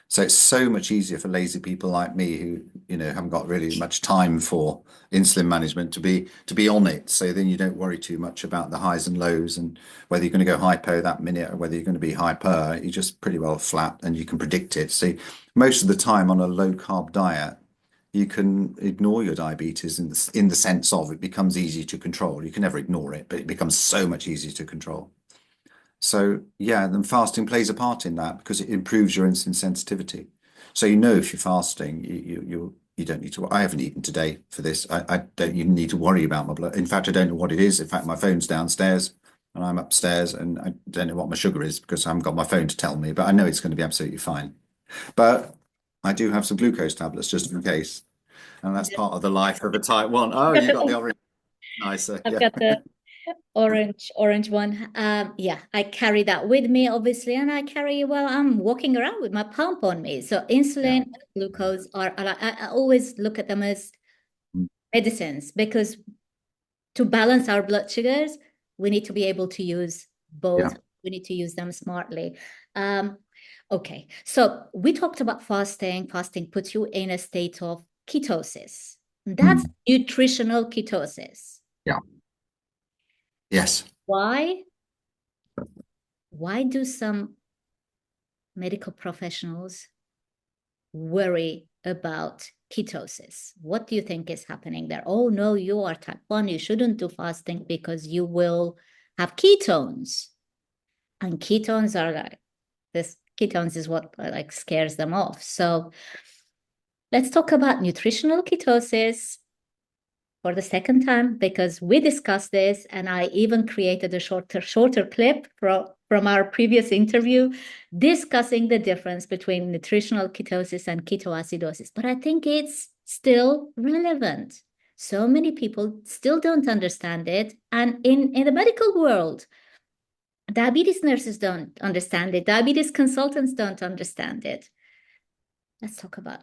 So it's so much easier for lazy people like me who, haven't got really much time for insulin management to be on it. So then you don't worry too much about the highs and lows and whether you're going to go hypo that minute or whether you're going to be hyper. You're just pretty well flat and you can predict it. See, most of the time on a low carb diet, you can ignore your diabetes in the sense of it becomes easy to control. You can never ignore it, but it becomes so much easier to control. So yeah, then fasting plays a part in that because it improves your insulin sensitivity. So if you're fasting, you don't need to. I haven't eaten today for this. I don't even need to worry about my blood. In fact, I don't know what it is. In fact, my phone's downstairs and I'm upstairs and I don't know what my sugar is because I haven't got my phone to tell me. But I know it's going to be absolutely fine. But I do have some glucose tablets just in case, and that's part of the life of a type one. Oh, you got the orange, nicer, I've yeah. got the orange one. Yeah, I carry that with me, obviously, and I carry it while I'm walking around with my pump on me. So Yeah. insulin and glucose I always look at them as Mm. medicines because to balance our blood sugars, we need to be able to use Yeah. both. We need to use them smartly. Okay, so we talked about fasting. Fasting puts you in a state of ketosis. That's Mm. nutritional ketosis. Yeah. Yes. Why? Why do some medical professionals worry about ketosis? What do you think is happening there? Oh, no, you are type 1. You shouldn't do fasting because you will have ketones. And ketones are ketones is what like scares them off. So let's talk about nutritional ketosis for the second time because we discussed this and I even created a shorter clip from our previous interview discussing the difference between nutritional ketosis and ketoacidosis. But I think it's still relevant. So many people still don't understand it. And in the medical world, diabetes nurses don't understand it. Diabetes consultants don't understand it. Let's talk about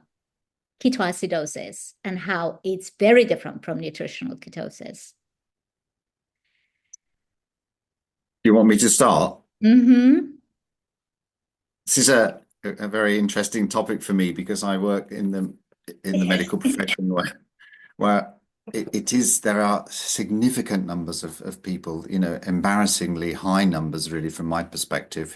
ketoacidosis and how it's very different from nutritional ketosis. You want me to start? Mm-hmm. This is a very interesting topic for me because I work in the medical profession where there are significant numbers of people, embarrassingly high numbers really from my perspective,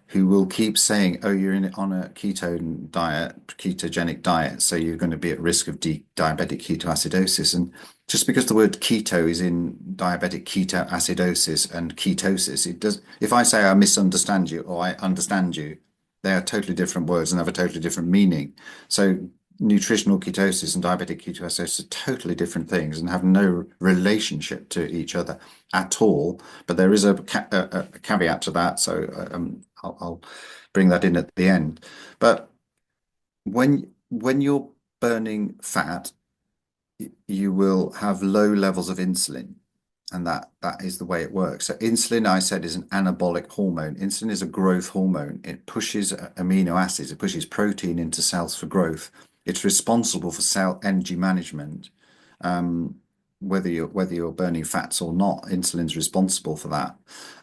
who will keep saying, oh, you're on a ketogenic diet, so you're going to be at risk of diabetic ketoacidosis. And just because the word keto is in diabetic ketoacidosis and ketosis, it does. If I say I misunderstand you or I understand you, they are totally different words and have a totally different meaning. So nutritional ketosis and diabetic ketoacidosis are totally different things and have no relationship to each other at all. But there is a caveat to that, so I'll bring that in at the end. But when you're burning fat, you will have low levels of insulin, and that is the way it works. So insulin, I said, is an anabolic hormone. Insulin is a growth hormone. It pushes amino acids, it pushes protein into cells for growth. It's responsible for cell energy management. Whether you're burning fats or not, insulin's responsible for that.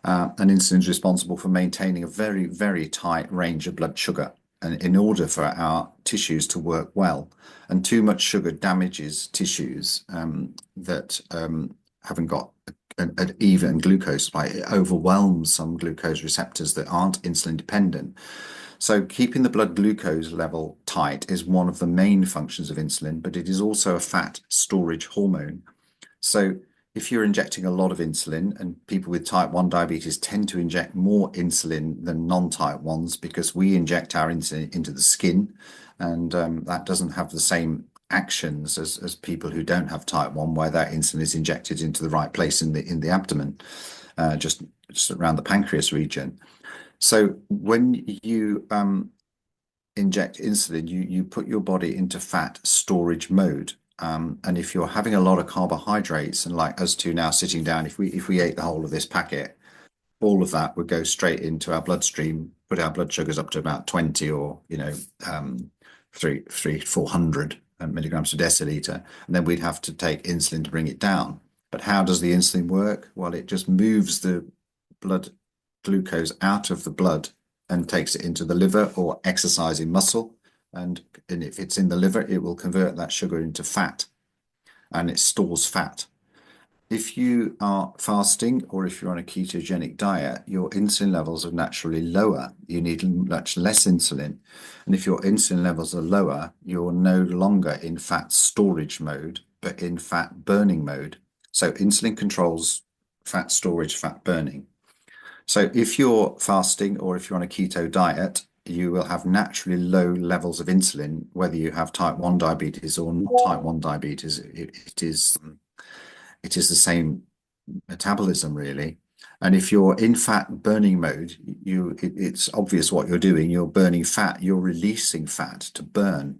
And insulin's responsible for maintaining a very, very tight range of blood sugar, and in order for our tissues to work well. And too much sugar damages tissues that haven't got an even glucose spike. It overwhelms some glucose receptors that aren't insulin dependent. So keeping the blood glucose level tight is one of the main functions of insulin, but it is also a fat storage hormone. So if you're injecting a lot of insulin, and people with type 1 diabetes tend to inject more insulin than non-type 1s because we inject our insulin into the skin, and that doesn't have the same actions as people who don't have type 1, where that insulin is injected into the right place in the abdomen, just around the pancreas region. So when you inject insulin, you put your body into fat storage mode. And if you're having a lot of carbohydrates, and like us two now sitting down, if we ate the whole of this packet, all of that would go straight into our bloodstream, put our blood sugars up to about 20, or 400 milligrams per deciliter, and then we'd have to take insulin to bring it down. But how does the insulin work? Well, it just moves the blood glucose out of the blood and takes it into the liver or exercising muscle. And if it's in the liver, it will convert that sugar into fat, and it stores fat. If you are fasting, or if you're on a ketogenic diet, your insulin levels are naturally lower. You need much less insulin. And if your insulin levels are lower, you're no longer in fat storage mode, but in fat burning mode. So insulin controls fat storage, fat burning. So if you're fasting, or if you're on a keto diet, you will have naturally low levels of insulin, whether you have type 1 diabetes or not type 1 diabetes. It is the same metabolism, really. And if you're in fat burning mode, it's obvious what you're doing. You're burning fat, you're releasing fat to burn.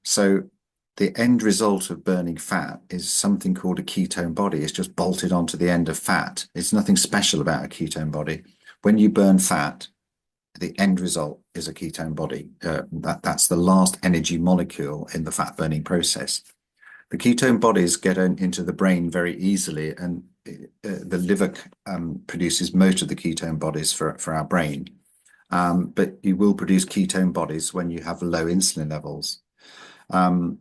So the end result of burning fat is something called a ketone body. It's just bolted onto the end of fat. It's nothing special about a ketone body. When you burn fat, the end result is a ketone body. That's the last energy molecule in the fat burning process. The ketone bodies get into the brain very easily, and the liver produces most of the ketone bodies for our brain. But you will produce ketone bodies when you have low insulin levels. And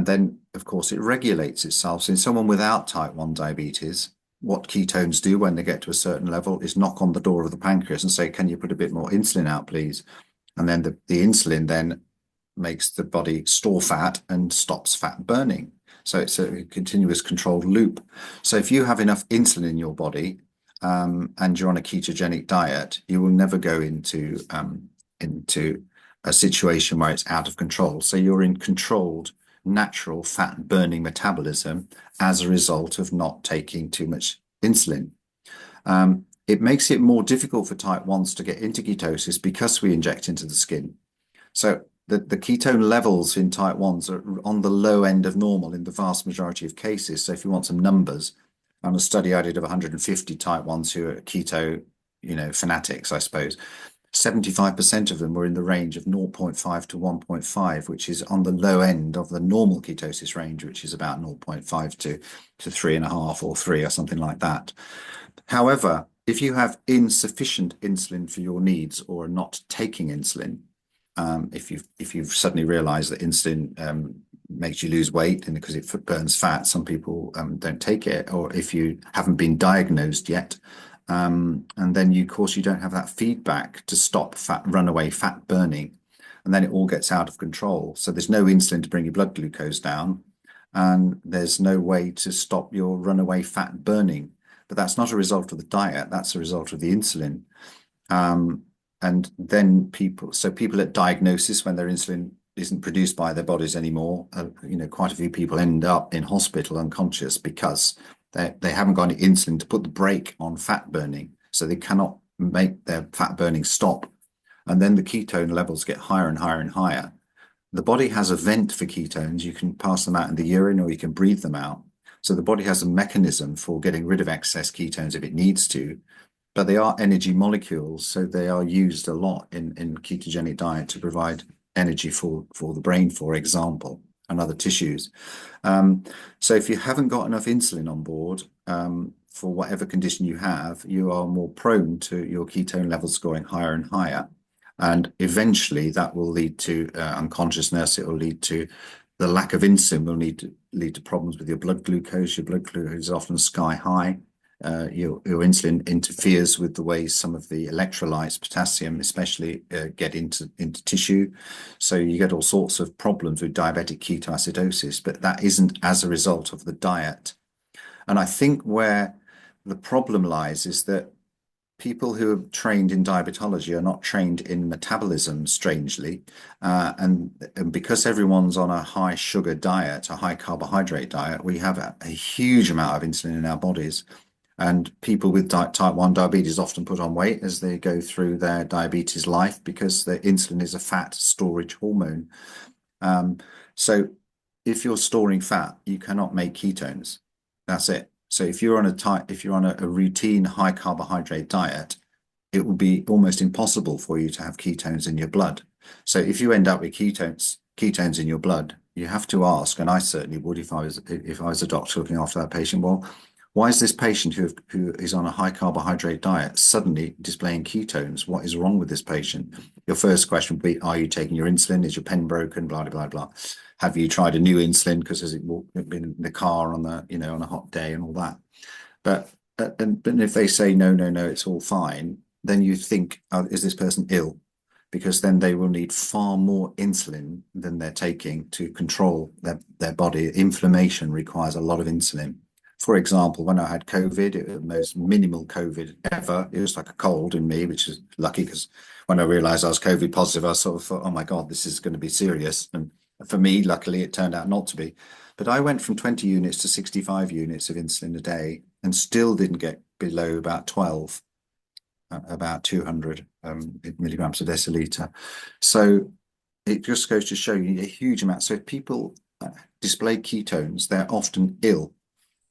then, of course, it regulates itself. So in someone without type 1 diabetes, what ketones do when they get to a certain level is knock on the door of the pancreas and say, can you put a bit more insulin out, please? And then the insulin then makes the body store fat and stops fat burning. So it's a continuous controlled loop. So if you have enough insulin in your body, and you're on a ketogenic diet, you will never go into a situation where it's out of control. So you're in controlled natural fat burning metabolism as a result of not taking too much insulin. It makes it more difficult for type 1s to get into ketosis because we inject into the skin. So the ketone levels in type 1s are on the low end of normal in the vast majority of cases. So if you want some numbers, on a study I did of 150 type 1s who are keto, fanatics, I suppose, 75% of them were in the range of 0.5 to 1.5, which is on the low end of the normal ketosis range, which is about 0.5 to 3.5 or 3 or something like that. However, if you have insufficient insulin for your needs, or are not taking insulin, if you've suddenly realized that insulin makes you lose weight, and because it burns fat, some people don't take it, or if you haven't been diagnosed yet, and then of course you don't have that feedback to stop runaway fat burning, and then it all gets out of control. So there's no insulin to bring your blood glucose down, and there's no way to stop your runaway fat burning. But that's not a result of the diet, that's a result of the insulin. And then people at diagnosis, when their insulin isn't produced by their bodies anymore. Quite a few people end up in hospital unconscious because they haven't got any insulin to put the brake on fat burning, so they cannot make their fat burning stop. And then the ketone levels get higher and higher and higher. The body has a vent for ketones. You can pass them out in the urine or you can breathe them out. So the body has a mechanism for getting rid of excess ketones if it needs to, but they are energy molecules, so they are used a lot in ketogenic diet to provide energy for the brain, for example, and other tissues. So if you haven't got enough insulin on board, for whatever condition you have, you are more prone to your ketone levels going higher and higher. And eventually that will lead to unconsciousness. It will lead to the lack of insulin will lead to problems with your blood glucose. Your blood glucose is often sky high. Your insulin interferes with the way some of the electrolytes, potassium especially, get into tissue. So you get all sorts of problems with diabetic ketoacidosis, but that isn't as a result of the diet. And I think where the problem lies is that people who are trained in diabetology are not trained in metabolism, strangely. And because everyone's on a high sugar diet, a high carbohydrate diet, we have a huge amount of insulin in our bodies. And people with type 1 diabetes often put on weight as they go through their diabetes life because the insulin is a fat storage hormone. So if you're storing fat, you cannot make ketones. That's it. So if you're on a routine high carbohydrate diet, it will be almost impossible for you to have ketones in your blood. So if you end up with ketones in your blood, you have to ask, and I certainly would if I was a doctor looking after that patient, well, why is this patient who is on a high carbohydrate diet suddenly displaying ketones? What is wrong with this patient? Your first question would be, are you taking your insulin? Is your pen broken? Blah, blah, blah, blah. Have you tried a new insulin? Because has it been in the car on on a hot day and all that? But if they say, no, it's all fine, then you think, oh, is this person ill? Because then they will need far more insulin than they're taking to control their body. Inflammation requires a lot of insulin. For example, when I had COVID, it was the most minimal COVID ever. It was like a cold in me, which is lucky because when I realized I was COVID positive, I sort of thought, oh my God, this is going to be serious. And for me, luckily, it turned out not to be. But I went from 20 units to 65 units of insulin a day and still didn't get below about 12, about 200 milligrams a deciliter. So it just goes to show you a huge amount. So if people display ketones, they're often ill.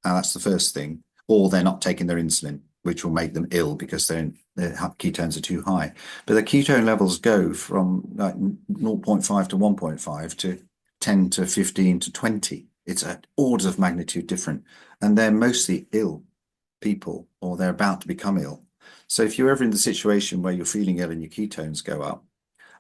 That's the first thing, or they're not taking their insulin, which will make them ill because their ketones are too high. But the ketone levels go from like 0.5 to 1.5 to 10 to 15 to 20. It's orders of magnitude different. And they're mostly ill people, or they're about to become ill. So if you're ever in the situation where you're feeling ill and your ketones go up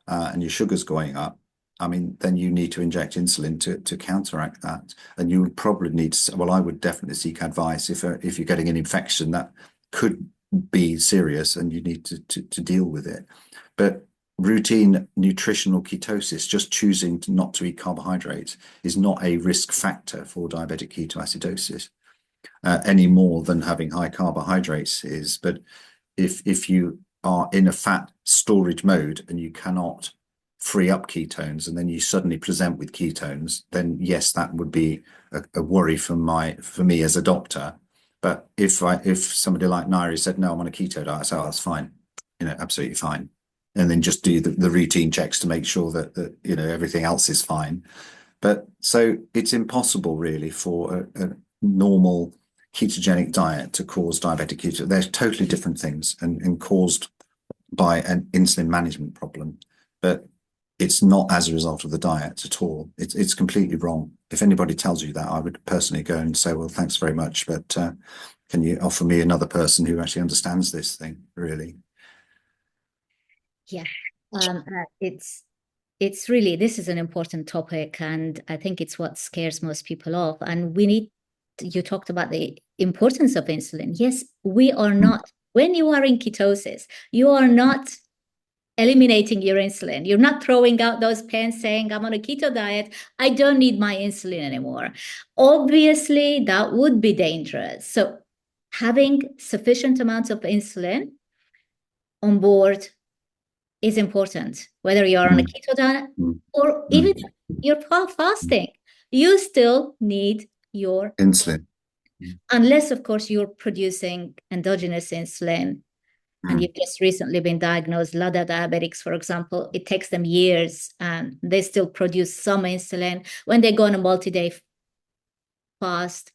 and your sugar's going up, I mean, then you need to inject insulin to counteract that. And you would probably need to, well, I would definitely seek advice if you're getting an infection that could be serious and you need to deal with it. But routine nutritional ketosis, just choosing not to eat carbohydrates, is not a risk factor for diabetic ketoacidosis any more than having high carbohydrates is. But if you are in a fat storage mode and you cannot free up ketones and then you suddenly present with ketones, then yes, that would be a worry for me as a doctor. But if somebody like Nayiri said, no, I'm on a keto diet, so that's fine, absolutely fine. And then just do the routine checks to make sure that everything else is fine. But so it's impossible really for a normal ketogenic diet to cause diabetic keto. They're totally different things and caused by an insulin management problem. But it's not as a result of the diet at all. It's completely wrong. If anybody tells you that, I would personally go and say, well, thanks very much, but can you offer me another person who actually understands this thing, really? Yeah, it's really, this is an important topic, and I think it's what scares most people off. And you talked about the importance of insulin. Yes, we are not, when you are in ketosis, you are not eliminating your insulin. You're not throwing out those pens saying, I'm on a keto diet, I don't need my insulin anymore. Obviously, that would be dangerous. So having sufficient amounts of insulin on board is important, whether you are on a Mm, keto diet mm, or even mm, you're mm. fasting. You still need your, Insulin. Mm, unless, of course, you're producing endogenous insulin and mm. you've just recently been diagnosed, a lot of diabetics, for example, it takes them years and they still produce some insulin. When they go on a multi-day fast,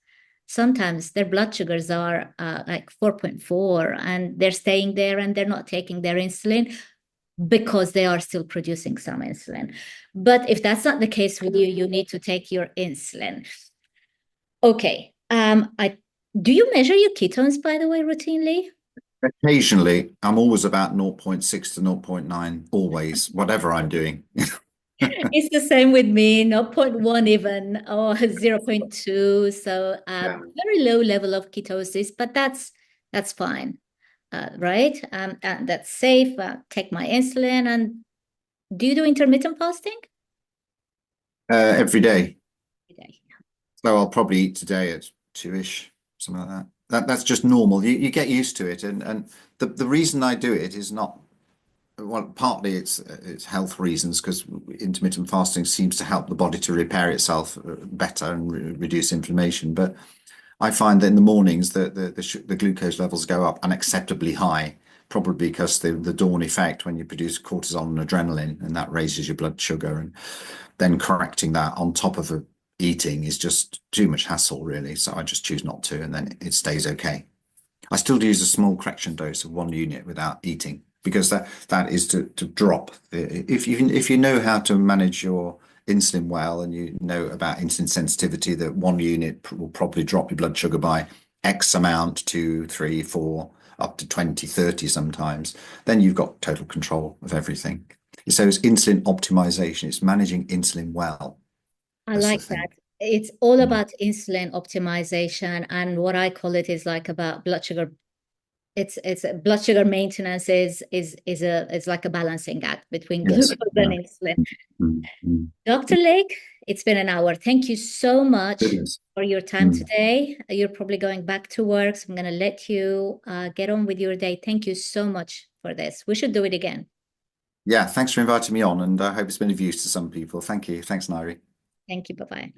sometimes their blood sugars are like 4.4 and they're staying there and they're not taking their insulin because they are still producing some insulin. But if that's not the case with you, you need to take your insulin. Okay. I do you measure your ketones, by the way, routinely? Occasionally, I'm always about zero point 0.6 to zero point 0.9, always, whatever I'm doing. It's the same with me, zero point 0.1 even, or 0.2. So Yeah. very low level of ketosis, but that's fine, right? And that's safe. Take my insulin. And do you do intermittent fasting? Every day. Every day. So I'll probably eat today at 2-ish, something like that. That's just normal. You get used to it, and the reason I do it is not, well, partly it's health reasons because intermittent fasting seems to help the body to repair itself better and reduce inflammation. But I find that in the mornings the glucose levels go up unacceptably high, probably because the dawn effect when you produce cortisol and adrenaline, and that raises your blood sugar, and then correcting that on top of eating is just too much hassle, really. So I just choose not to, and then it stays okay. I still use a small correction dose of 1 unit without eating because that is to drop if you know how to manage your insulin well and you know about insulin sensitivity, that 1 unit will probably drop your blood sugar by X amount, 2, 3, 4, up to 20, 30 sometimes, then you've got total control of everything. So it's insulin optimization, it's managing insulin well. I That's the like thing. that. It's all Mm. about insulin optimization, and what I call it is like about blood sugar. It's blood sugar maintenance is like a balancing act between Yes. glucose and Yeah. insulin. Mm, mm. Dr. Lake, it's been an hour. Thank you so much Goodness. for your time Mm. today. You're probably going back to work, so I'm going to let you get on with your day. Thank you so much for this. We should do it again. Yeah, thanks for inviting me on, and I hope it's been of use to some people. Thank you. Thanks, Nairi. Thank you. Bye bye.